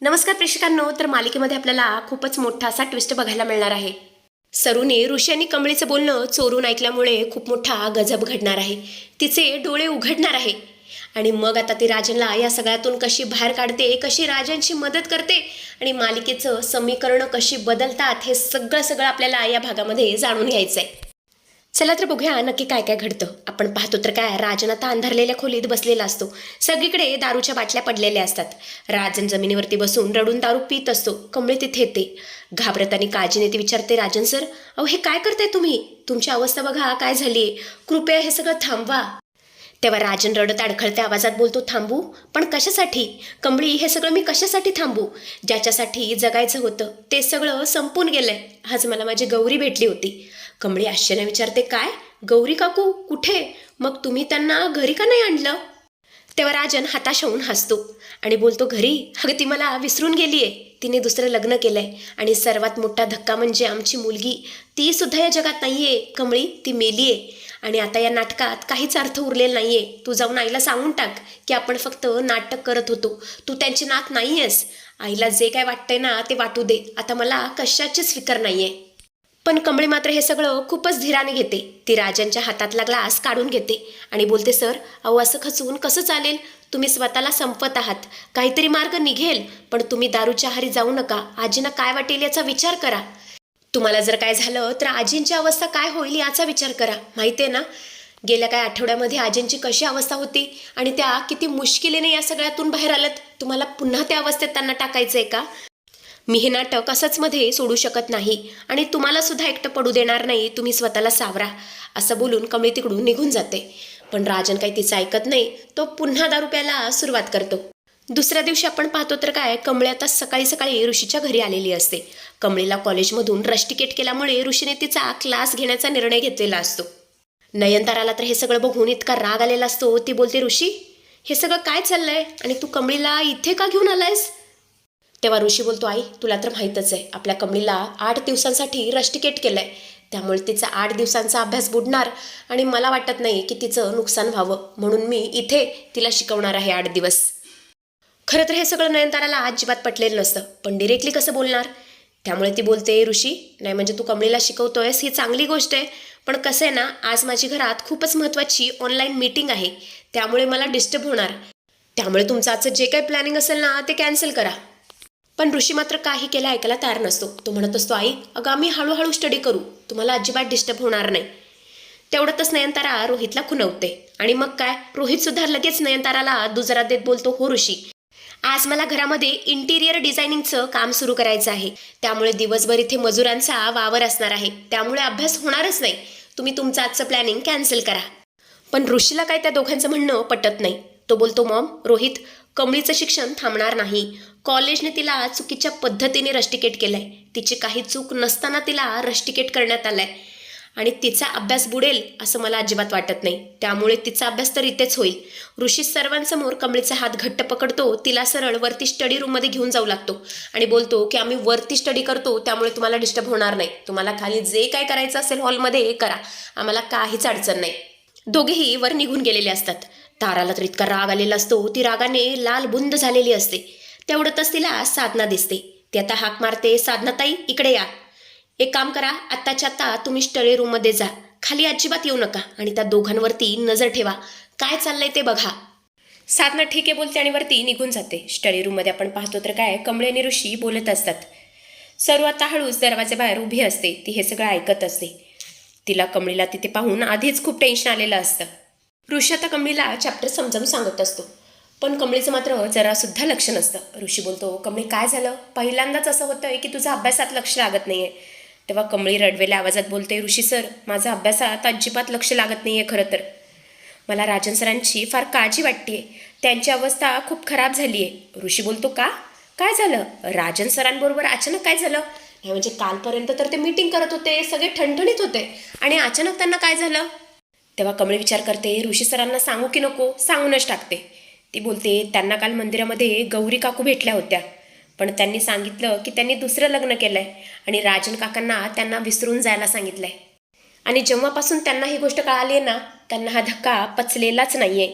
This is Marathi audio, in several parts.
नमस्कार प्रेक्षकांनो, तर मालिकेमध्ये आपल्याला खूपच मोठा असा ट्विस्ट बघायला मिळणार आहे. सरूने ऋषी आणि कमळीचं बोलणं चोरून ऐकल्यामुळे खूप मोठा गजब घडणार आहे. तिचे डोळे उघडणार आहे आणि मग आता ती राजनला या सगळ्यातून कशी बाहेर काढते, कशी राजांची मदत करते आणि मालिकेचं समीकरण कशी बदलतात हे सगळं आपल्याला या भागामध्ये जाणून घ्यायचं आहे. चला तर बघूया नक्की काय काय घडतं. आपण पाहतो तर काय, राजन आता अंधारलेल्या खोलीत बसलेला असतो. सगळीकडे दारूच्या बाटल्या पडलेल्या असतात. राजन जमिनीवरती बसून रडून दारू पीत असतो. कमळी तिथे येते. घाबरत आणि काळजीने ती विचारते, राजन सर, अहो हे काय करताय तुम्ही? तुमची अवस्था बघा काय झालीये, कृपया हे सगळं थांबवा. तेव्हा राजन रडत अडखळत्या आवाजात बोलतो, थांबू? पण कशासाठी? कमळी, हे सगळं मी कशासाठी थांबू? ज्याच्यासाठी जगायचं होतं ते सगळं संपून गेलंय. आज मला माझी गौरी भेटली होती. कमळी आश्चर्याने विचारते, काय? गौरी काकू कुठे? मग तुम्ही त्यांना घरी का नाही आणलं? तेव्हा राजन हताश होऊन हसतो आणि बोलतो, घरी? अगं ती मला विसरून गेलीये. तिने दुसरं लग्न केलंय आणि सर्वात मोठा धक्का म्हणजे आमची मुलगी, ती सुद्धा या जगात नाहीये. कमळी, ती मेलीये आणि आता या नाटकात काहीच अर्थ उरलेला नाहीये. तू जाऊन आईला सांगून टाक की आपण फक्त नाटक करत होतो, तू त्यांची नात नाहीयेस. आईला जे काय वाटतंय ना ते वाटू दे, आता मला कशाचीच फिकर नाहीये. पण कमळी मात्र हे सगळं खूपच धीराने घेते. ती राजांच्या हातातला ग्लास काढून घेते आणि बोलते, सर, अहो असं खचून कसं चालेल? तुम्ही स्वतःला संपत आहात. काहीतरी मार्ग निघेल, पण तुम्ही दारूच्या आहारी जाऊ नका. आजींना काय वाटेल याचा विचार करा. तुम्हाला जर काय झालं तर आजींची अवस्था काय होईल याचा विचार करा. माहिती आहे ना, गेल्या काही आठवड्यामध्ये आजींची कशी अवस्था होती आणि त्या किती मुश्किलीने या सगळ्यातून बाहेर आल्यात. तुम्हाला पुन्हा त्या अवस्थेत त्यांना टाकायचं आहे का? मी हे नाटक असंच मध्ये सोडू शकत नाही आणि तुम्हाला सुद्धा एकटं पडू देणार नाही. तुम्ही स्वतःला सावरा. असं बोलून कमळी तिकडून निघून जाते. पण राजन काही तिचं ऐकत नाही. तो पुन्हा दारू प्यायला सुरुवात करतो. दुसऱ्या दिवशी आपण पाहतो तर काय, कमळी आता सकाळी ऋषीच्या घरी आलेली असते. कमळीला कॉलेजमधून रश तिकीट केल्यामुळे ऋषीने तिचा क्लास घेण्याचा निर्णय घेतलेला असतो. नयनताराला तर हे सगळं बघून इतका राग आलेला असतो. ती बोलते, ऋषी, हे सगळं काय चाललंय आणि तू कमळीला इथे का घेऊन आलायस? तेव्हा ऋषी बोलतो, आई, तुला तर माहीतच आहे, आपल्या कमळीला 8 दिवसांसाठी रश तिकीट केलंय. त्यामुळे तिचा 8 दिवसांचा अभ्यास बुडणार आणि मला वाटत नाही की तिचं नुकसान व्हावं, म्हणून मी इथे तिला शिकवणार आहे 8 दिवस. खरं तर हे सगळं नयनताराला अजिबात पटलेलं नसतं, पण डिरेक्टली कसं बोलणार? त्यामुळे ती बोलते, ऋषी, नाही म्हणजे तू कमळीला शिकवतोयस ही चांगली गोष्ट आहे, पण कसं आहे ना, आज माझी घरात खूपच महत्त्वाची ऑनलाईन मीटिंग आहे, त्यामुळे मला डिस्टर्ब होणार. त्यामुळे तुमचं आजचं जे काही प्लॅनिंग असेल ना ते कॅन्सल करा. पण ऋषी मात्र काही केलं ऐकायला तयार नसतो. तो म्हणत असतो, आई, अगं आम्ही हळूहळू स्टडी करू, तुम्हाला अजिबात डिस्टर्ब होणार नाही. तेवढ्यातच नयनतारा रोहितला खुणवते आणि मग काय, रोहित सुद्धा लगेच नयनताराला दुजरा देत बोलतो, हो ऋषी, आज मला घरामध्ये इंटिरियर डिझायनिंगचं काम सुरू करायचं आहे. त्यामुळे दिवसभर इथे मजुरांचा वावर असणार आहे, त्यामुळे अभ्यास होणारच नाही. तुम्ही तुमचं आजचं प्लॅनिंग कॅन्सल करा. पण ऋषीला काय त्या दोघांचं म्हणणं पटत नाही. तो बोलतो, मॉम, रोहित, कमळीचं शिक्षण थांबणार नाही. कॉलेजने तिला चुकीच्या पद्धतीने रश तिकीट केलंय. तिची काही चूक नसताना तिला रश तिकीट करण्यात आलंय आणि तिचा अभ्यास बुडेल असं मला अजिबात वाटत नाही. त्यामुळे तिचा अभ्यास तर इथेच होईल. ऋषी सर्वांसमोर कमळीचा हात घट्ट पकडतो. तिला सरळ वरती स्टडी रूममध्ये घेऊन जाऊ लागतो आणि बोलतो की आम्ही वरती स्टडी करतो, त्यामुळे तुम्हाला डिस्टर्ब होणार नाही. तुम्हाला खाली जे काय करायचं असेल हॉलमध्ये करा, आम्हाला काहीच अडचण नाही. दोघेही वर निघून गेलेले असतात. ताराला तर इतका राग आलेला असतो. ती रागाने लाल बुंद झालेली असते. तेवढंच तिला साधना दिसते. ती आता हाक मारते, साधनाताई, इकडे या. एक काम करा, आत्ताच्या आत्ता तुम्ही स्टडी रूममध्ये जा, खाली अजिबात येऊ नका आणि त्या दोघांवरती नजर ठेवा, काय चाललंय ते बघा. साधना ठीक आहे बोलते आणि वरती निघून जाते. स्टडी रूममध्ये आपण पाहतो तर काय, कमळी आणि ऋषी बोलत असतात. सरू आता हळूच दरवाजाबाहेर उभी असते. ती हे सगळं ऐकत असते. तिला कमळीला तिथे पाहून आधीच खूप टेन्शन आलेलं असतं. ऋषी आता कमळीला चॅप्टर समजावून सांगत असतो, पण कमळीचं मात्र जरासुद्धा लक्ष नसतं. ऋषी बोलतो, कमळी, काय झालं? पहिल्यांदाच असं होतंय की तुझं अभ्यासात लक्ष लागत नाहीये. तेव्हा कमळी रडवेल्या आवाजात बोलते, ऋषी सर, माझं अभ्यासात अजिबात लक्ष लागत नाहीये. खरं तर मला राजन सरांची फार काळजी वाटते. त्यांची अवस्था खूप खराब झाली आहे. ऋषी बोलतो, का? काय झालं? राजन सरांबरोबर अचानक काय झालं? नाही म्हणजे कालपर्यंत तर ते मीटिंग करत होते, सगळे ठणठणीत होते आणि अचानक त्यांना काय झालं? तेव्हा कमळी विचार करते, ऋषी सरांना सांगू की नको? सांगूनच टाकते. ती बोलते, त्यांना काल मंदिरामध्ये गौरी काकू भेटल्या होत्या, पण त्यांनी सांगितलं की त्यांनी दुसरं लग्न केलंय आणि राजन काकांना त्यांना विसरून जायला सांगितलंय. आणि जेव्हापासून त्यांना ही गोष्ट कळाली ना, त्यांना हा धक्का पचलेलाच नाहीये.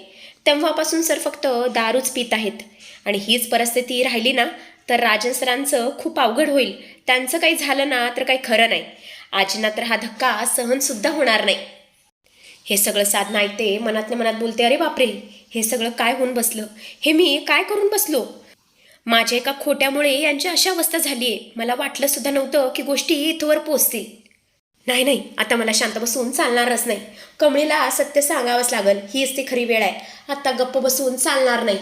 तेव्हापासून सर फक्त दारूच पित आहेत आणि हीच परिस्थिती राहिली ना तर राजन सरांचं खूप अवघड होईल. त्यांचं काही झालं ना तर काही खरं नाही. आजींना तर हा धक्का सहनसुद्धा होणार नाही. हे सगळं साधना ऐकते, मनातल्या मनात बोलते, अरे बापरे, हे सगळं काय होऊन बसलं, हे मी काय करून बसलो. माझ्या एका खोट्यामुळे यांची अशी अवस्था झाली आहे. मला वाटलं सुद्धा नव्हतं की गोष्टी इथवर पोचतील. नाही नाही, आता मला शांत बसून चालणारच नाही. कमळीला सत्य सांगावंच लागल. हीच ती खरी वेळ आहे. आता गप्प बसून चालणार नाही.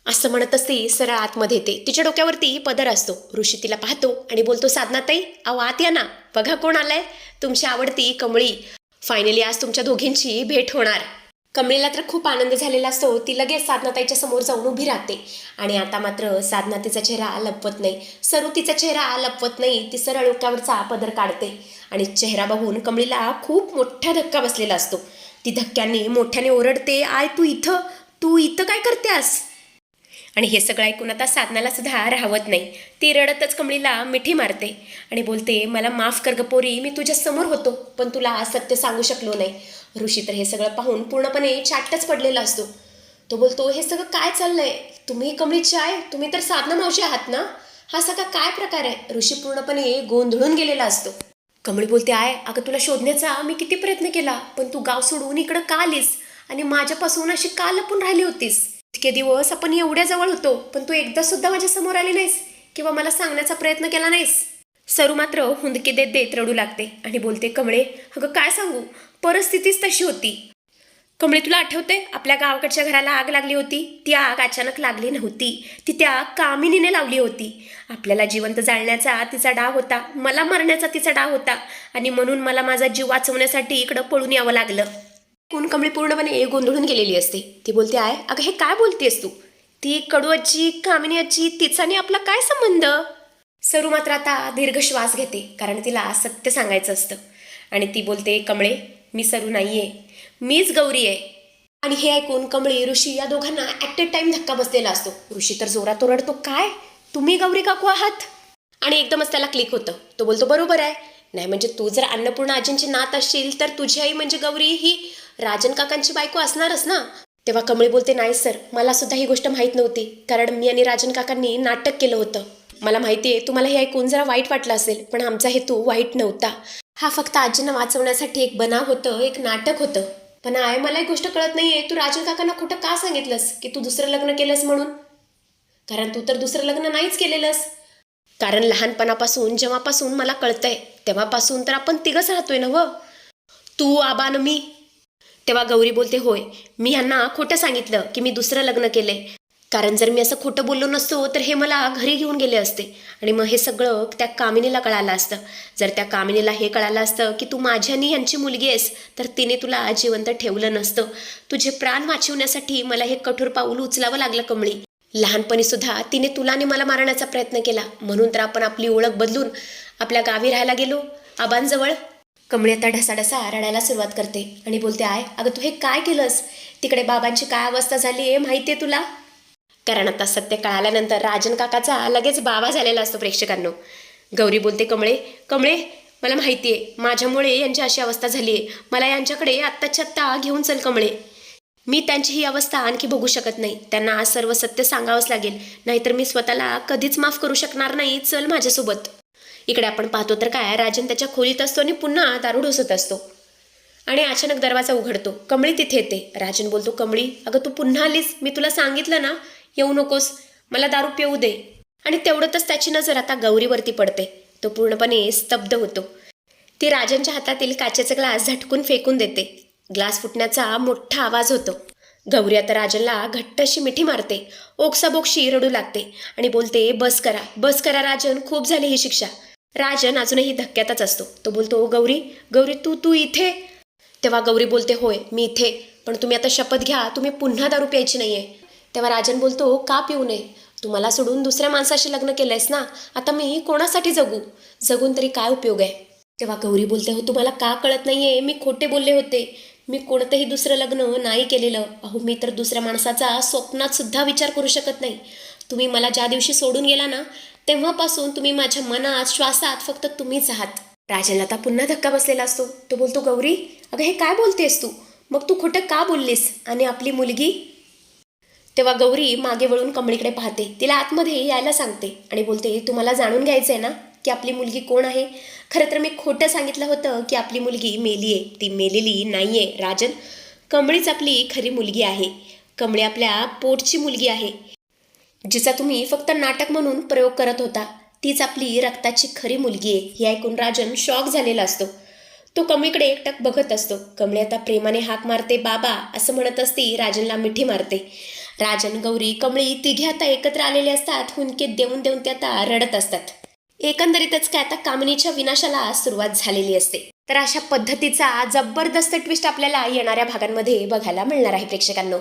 असं म्हणतच ती सरळ आतमध्ये येते. तिच्या डोक्यावरती पदर असतो. ऋषी तिला पाहतो आणि बोलतो, साधनाताई, अहो आत या ना, बघा कोण आलाय, तुमची आवडती कमळी. फायनली आज तुमच्या दोघींची भेट होणार. कमळीला तर खूप आनंद झालेला असतो. ती लगेच साधनाताईच्या समोर जाऊन उभी राहते. आणि आता मात्र साधना तिचा चेहरा लपवत नाही, सरू तिचा चेहरा लपवत नाही. ती सरळ डोक्यावरचा पदर काढते आणि चेहरा बघून कमळीला खूप मोठा धक्का बसलेला असतो. ती धक्क्यांनी मोठ्याने ओरडते, आय तू इथं काय करतेस? आणि हे सगळं ऐकून आता साधनाला सुद्धा राहवत नाही. ती रडतच कमळीला मिठी मारते आणि बोलते, मला माफ कर ग पोरी, मी तुझ्या समोर होतो पण तुला सत्य सांगू शकलो नाही. ऋषी तर हे सगळं पाहून पूर्णपणे चाटच पडलेला असतो. तो बोलतो, हे सगळं काय चाललंय? तुम्ही कमळीची आहे, तुम्ही तर साधना मावशी आहात ना, हा सगळा काय प्रकार आहे? ऋषी पूर्णपणे गोंधळून गेलेला असतो. कमळी बोलते, आहे अगं, तुला शोधण्याचा मी किती प्रयत्न केला, पण तू गाव सोडून इकडं का आलीस आणि माझ्यापासून अशी का लपून राहिली होतीस? इतके दिवस आपण एवढ्या जवळ होतो पण तू एकदा सुद्धा माझ्या समोर आली नाहीस किंवा मला सांगण्याचा प्रयत्न केला नाहीस. सरू मात्र हुंदके देत देत रडू लागते आणि बोलते, कमळे अगं काय सांगू, परिस्थितीच तशी होती. कमळे, तुला आठवते आपल्या गावाकडच्या घराला आग लागली होती? ती आग अचानक लागली नव्हती, ती त्या कामिनीने लावली होती. आपल्याला जिवंत जाळण्याचा तिचा डाव होता, मला मारण्याचा तिचा डाव होता आणि म्हणून मला माझा जीव वाचवण्यासाठी इकडं पळून यावं लागलं. कोण कमळी पूर्णपणे गोंधळून गेलेली असते. ती बोलते, आहे अगं हे काय बोलतेस तू? ती कडू आजी, कामिनी आजी, तिचाने आपला काय संबंध? सरू मात्र आता दीर्घ श्वास घेते, कारण तिला सत्य सांगायचं असतं. आणि ती बोलते, कमळे मी सरू नाहीये, मीच गौरी आहे. आणि हे ऐकून कमळी, ऋषी या दोघांना ॲट ए टाइम धक्का बसलेला असतो. ऋषी तर जोरात ओरडतो, काय तुम्ही गौरी काकू आहात? आणि एकदमच त्याला क्लिक होतं. तो बोलतो, बरोबर आहे. नाही म्हणजे तू जर अन्नपूर्णा आजींची नात असशील तर तुझी आई म्हणजे गौरी ही राजन काकांची बायको असणारच ना. तेव्हा कमळी बोलते, नाही सर, मला सुद्धा ही गोष्ट माहीत नव्हती, कारण मी आणि राजन काकांनी नाटक केलं होतं. मला माहिती आहे तुम्हाला हे ऐकून जरा वाईट वाटलं असेल, पण आमचा हेतू वाईट नव्हता. हा फक्त आजींना वाचवण्यासाठी एक बनाव होतं, एक नाटक होतं. पण आहे मला एक गोष्ट कळत नाहीये, तू राजन काकांना खोटं का सांगितलंस की तू दुसरं लग्न केलंस म्हणून? कारण तू तर दुसरं लग्न नाहीच केलेलंस. कारण लहानपणापासून जेव्हापासून मला कळतंय तेव्हापासून तर आपण तिघंच राहतोय ना व, तू, आबा आणि मी. तेव्हा गौरी बोलते, होय मी ह्यांना खोटं सांगितलं की मी दुसरं लग्न केलंय. कारण जर मी असं खोटं बोललो नसतो तर हे मला घरी घेऊन गेले असते आणि मग हे सगळं त्या कामिनीला कळालं असतं. जर त्या कामिनीला हे कळालं असतं की तू माझी आणि यांची मुलगी आहेस तर तिने तुला जिवंत ठेवलं नसतं. तुझे प्राण वाचवण्यासाठी मला हे कठोर पाऊल उचलावं लागलं कमळी. लहानपणी सुद्धा तिने तुला आणि मला मारण्याचा प्रयत्न केला, म्हणून तर आपण आपली ओळख बदलून आपल्या गावी राहायला गेलो आबांजवळ. कमळी आता ढसाढसा रडायला सुरुवात करते आणि बोलते, आहे अगं तू हे काय केलंस? तिकडे बाबांची काय अवस्था झाली आहे माहिती आहे तुला? कारण आता सत्य कळाल्यानंतर राजन काकाचा लगेच बाबा झालेला असतो प्रेक्षकांनो. गौरी बोलते, कमळे मला माहिती आहे माझ्यामुळे यांची अशी अवस्था झाली आहे, मला यांच्याकडे आत्ताच्या आत्ता घेऊन चल कमळे. मी त्यांची ही अवस्था आणखी बघू शकत नाही, त्यांना आज सर्व सत्य सांगावंच लागेल, नाहीतर मी स्वतःला कधीच माफ करू शकणार नाही. चल माझ्यासोबत. इकडे आपण पाहतो तर काय, राजन त्याच्या खोलीत असतो आणि पुन्हा दारू ढोसत असतो आणि अचानक दरवाजा उघडतो. कमळी तिथे येते. राजन बोलतो, कमळी अगं तू पुन्हा आलीस, मी तुला सांगितलं ना येऊ नकोस, मला दारू पिऊ दे. आणि तेवढंच त्याची नजर आता गौरीवरती पडते. तो पूर्णपणे स्तब्ध होतो. ती राजनच्या हातातील काचेचा ग्लास झटकून फेकून देते. ग्लास फुटण्याचा मोठा आवाज होतो. गौरी आता राजनला घट्ट अशी मिठी मारते, ओक्साबोक्शी रडू लागते आणि बोलते, बस करा राजन, खूप झाली ही शिक्षा. राजन अजूनही धक्क्यातच असतो. तो बोलतो, गौरी तू इथे? तेव्हा गौरी बोलते, होय मी इथे, पण तुम्ही आता शपथ घ्या तुम्ही पुन्हा दारू प्यायची नाहीये. तेव्हा राजन बोलतो, का पिऊ नये? तू मला सोडून दुसऱ्या माणसाशी लग्न केलंयस ना, आता मी कोणासाठी जगून तरी काय उपयोग आहे? तेव्हा गौरी बोलते, हो तुम्हाला का कळत नाहीये, मी खोटे बोलले होते, मी कोणतंही दुसरं लग्न नाही केलेलं. अहो मी तर दुसऱ्या माणसाचा स्वप्नात सुद्धा विचार करू शकत नाही. तुम्ही मला ज्या दिवशी सोडून गेला ना तेव्हापासून तुम्ही माझ्या मनात, श्वासात फक्त तुम्हीच आहात. राजनला आता पुन्हा धक्का बसलेला असतो. तो बोलतो, गौरी अगं हे काय बोलतेस तू? मग तू खोटं का बोललीस? आणि आपली मुलगी? तेव्हा गौरी मागे वळून कमळीकडे पाहते, तिला आतमध्ये यायला सांगते आणि बोलते, तुम्हाला जाणून घ्यायचं आहे ना की आपली मुलगी कोण आहे? खरं तर मी खोटं सांगितलं होतं की आपली मुलगी मेली आहे. ती मेलेली नाही आहे राजन. कमळीच आपली खरी मुलगी आहे. कमळी आपल्या पोटची मुलगी आहे, जिचा तुम्ही फक्त नाटक म्हणून प्रयोग करत होता. तीच आपली रक्ताची खरी मुलगी आहे. हे ऐकून राजन शॉक झालेला असतो. तो कमळीकडे एकटक बघत असतो. कमळी आता प्रेमाने हाक मारते, बाबा असं म्हणत असती. राजनला मिठी मारते. राजन, गौरी, कमळी तिघे आता एकत्र आलेले असतात. हुंदके देऊन देऊन ते आता रडत असतात. एकंदरीतच काय, आता कामिनीच्या विनाशाला सुरुवात झालेली असते. तर अशा पद्धतीचा जबरदस्त ट्विस्ट आपल्याला येणाऱ्या भागांमध्ये बघायला मिळणार आहे प्रेक्षकांनो.